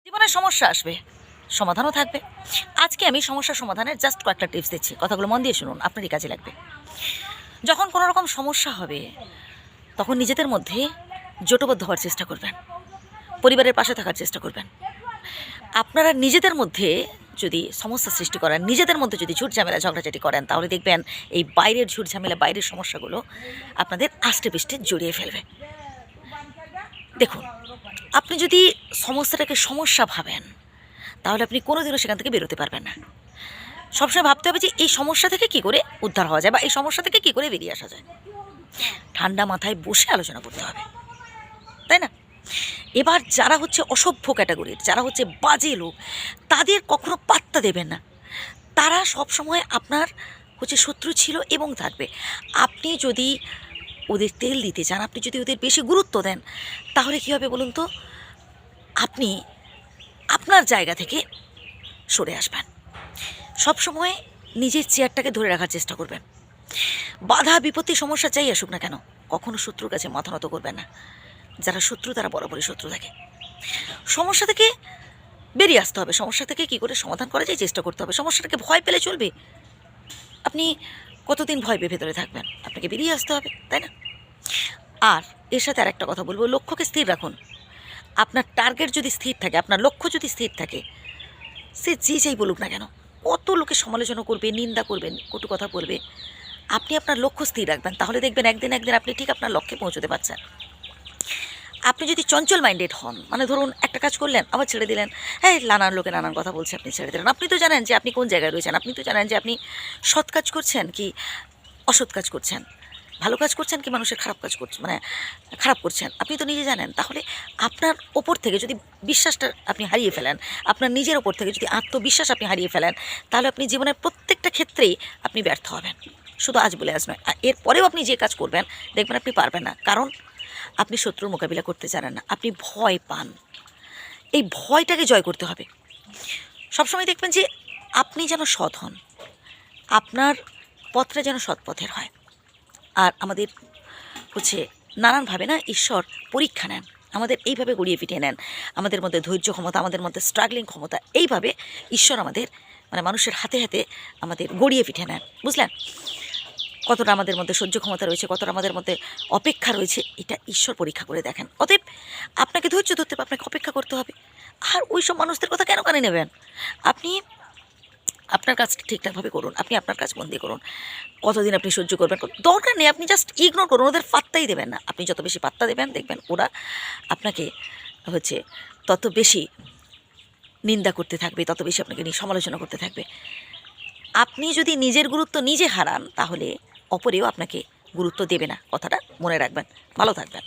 জীবনে সমস্যা আসবে, সমাধানও থাকবে। আজকে আমি সমস্যার সমাধানের জাস্ট কয়েকটা টিপস দিচ্ছি, কথাগুলো মন দিয়ে শুনুন, আপনারই কাজে লাগবে। যখন কোনো রকম সমস্যা হবে তখন নিজেদের মধ্যে জোটবদ্ধ হওয়ার চেষ্টা করবেন, পরিবারের পাশে থাকার চেষ্টা করবেন। আপনারা নিজেদের মধ্যে যদি সমস্যা সৃষ্টি করেন, নিজেদের মধ্যে যদি ঝুট ঝামেলা ঝগড়াঝাটি করেন, তাহলে দেখবেন এই বাইরের ঝুট ঝামেলা, বাইরের সমস্যাগুলো আপনাদের আষ্টে পৃষ্ঠে জড়িয়ে ফেলবে। দেখুন, আপনি যদি সমস্যাটাকে সমস্যা ভাবেন তাহলে আপনি কোনোদিনও সেখান থেকে বেরোতে পারবেন না। সবসময় ভাবতে হবে যে এই সমস্যা থেকে কী করে উদ্ধার হওয়া যায় বা এই সমস্যা থেকে কী করে বেরিয়ে আসা যায়। ঠান্ডা মাথায় বসে আলোচনা করতে হবে, তাই না? এবার যারা হচ্ছে অসভ্য ক্যাটাগরির, যারা হচ্ছে বাজে লোক, তাদের কখনো পাত্তা দেবেন না। তারা সবসময় আপনার হচ্ছে শত্রু ছিল এবং থাকবে। আপনি যদি ওদের তেল দিতে চান, আপনি যদি ওদের বেশি গুরুত্ব দেন, তাহলে কী হবে বলুন তো? আপনি আপনার জায়গা থেকে সরে আসবেন। সবসময় নিজের চেয়ারটাকে ধরে রাখার চেষ্টা করবেন। বাধা বিপত্তি সমস্যা চাই আসুক না কেন, কখনো শত্রুর কাছে মাথা নত করবেন না। যারা শত্রু তারা বরাবরই শত্রু থাকে। সমস্যা থেকে বেরিয়ে আসতে হবে, সমস্যা থেকে কী করে সমাধান করা যায় চেষ্টা করতে হবে। সমস্যাটাকে ভয় পেলে চলবে? আপনি কতদিন ভয় পেয়ে ভেতরে থাকবেন? আপনাকে বেরিয়ে আসতে হবে, তাই না? আর এর সাথে আর একটা কথা বলবো, লক্ষ্যকে স্থির রাখুন। আপনার টার্গেট যদি স্থির থাকে, আপনার লক্ষ্য যদি স্থির থাকে, সে যে যাই বলুক না কেন, কত লোকে সমালোচনা করবে, নিন্দা করবেন, কটু কথা বলবে, আপনি আপনার লক্ষ্য স্থির রাখবেন, তাহলে দেখবেন একদিন আপনি ঠিক আপনার লক্ষ্যে পৌঁছতে পারছেন। আপনি যদি চঞ্চল মাইন্ডেড হন, মানে ধরুন একটা কাজ করলেন আবার ছেড়ে দিলেন, হ্যাঁ নানান লোকে নানান কথা বলছে আপনি ছেড়ে দিলেন, আপনি তো জানেন যে আপনি কোন জায়গায় রয়েছেন, আপনি তো জানেন যে আপনি সৎ কাজ করছেন কি অসৎ কাজ করছেন, ভালো কাজ করছেন কি মানুষের খারাপ কাজ করছেন, মানে খারাপ করছেন, আপনি তো নিজে জানেন। তাহলে আপনার ওপর থেকে যদি বিশ্বাসটা আপনি হারিয়ে ফেলেন, আপনার নিজের ওপর থেকে যদি আত্মবিশ্বাস আপনি হারিয়ে ফেলেন, তাহলে আপনি জীবনের প্রত্যেকটা ক্ষেত্রেই আপনি ব্যর্থ হবেন। শুধু আজ বলে আজ নয়, এরপরেও আপনি যে কাজ করবেন দেখবেন আপনি পারবেন না, কারণ আপনি শত্রুর মোকাবিলা করতে জানেন না, আপনি ভয় পান। এই ভয়টাকে জয় করতে হবে। সবসময় দেখবেন যে আপনি যেন সৎ হন, আপনার পথটা যেন সৎ পথের হয়। আর আমাদের হচ্ছে নানানভাবে না ঈশ্বর পরীক্ষা নেন, আমাদের এইভাবে গড়িয়ে পিটিয়ে নেন। আমাদের মধ্যে ধৈর্য ক্ষমতা, আমাদের মধ্যে স্ট্রাগলিং ক্ষমতা, এইভাবে ঈশ্বর আমাদের মানে মানুষের হাতে হাতে আমাদের গড়িয়ে পিটিয়ে নেন, বুঝলেন? কতটা আমাদের মধ্যে সহ্য ক্ষমতা রয়েছে, কতটা আমাদের মধ্যে অপেক্ষা রয়েছে, এটা ঈশ্বর পরীক্ষা করে দেখেন। অতএব আপনাকে ধৈর্য ধরতে হবে, আপনাকে অপেক্ষা করতে হবে। আর ওই সব মানুষদের কথা কেন কানে নেবেন? আপনি আপনার কাজটা ঠিকঠাকভাবে করুন, আপনি আপনার কাজ মন দিয়ে করুন। কতদিন আপনি সহ্য করবেন দরকার নেই, আপনি জাস্ট ইগনোর করুন, ওদের পাত্তাই দেবেন না। আপনি যত বেশি পাত্তা দেবেন দেখবেন ওরা আপনাকে হচ্ছে তত বেশি নিন্দা করতে থাকবে, তত বেশি আপনাকে নিয়ে সমালোচনা করতে থাকবে। আপনি যদি নিজের গুরুত্ব নিজে হারান তাহলে অপরেও আপনাকে গুরুত্ব দেবে না, কথাটা মনে রাখবেন। ভালো থাকবেন।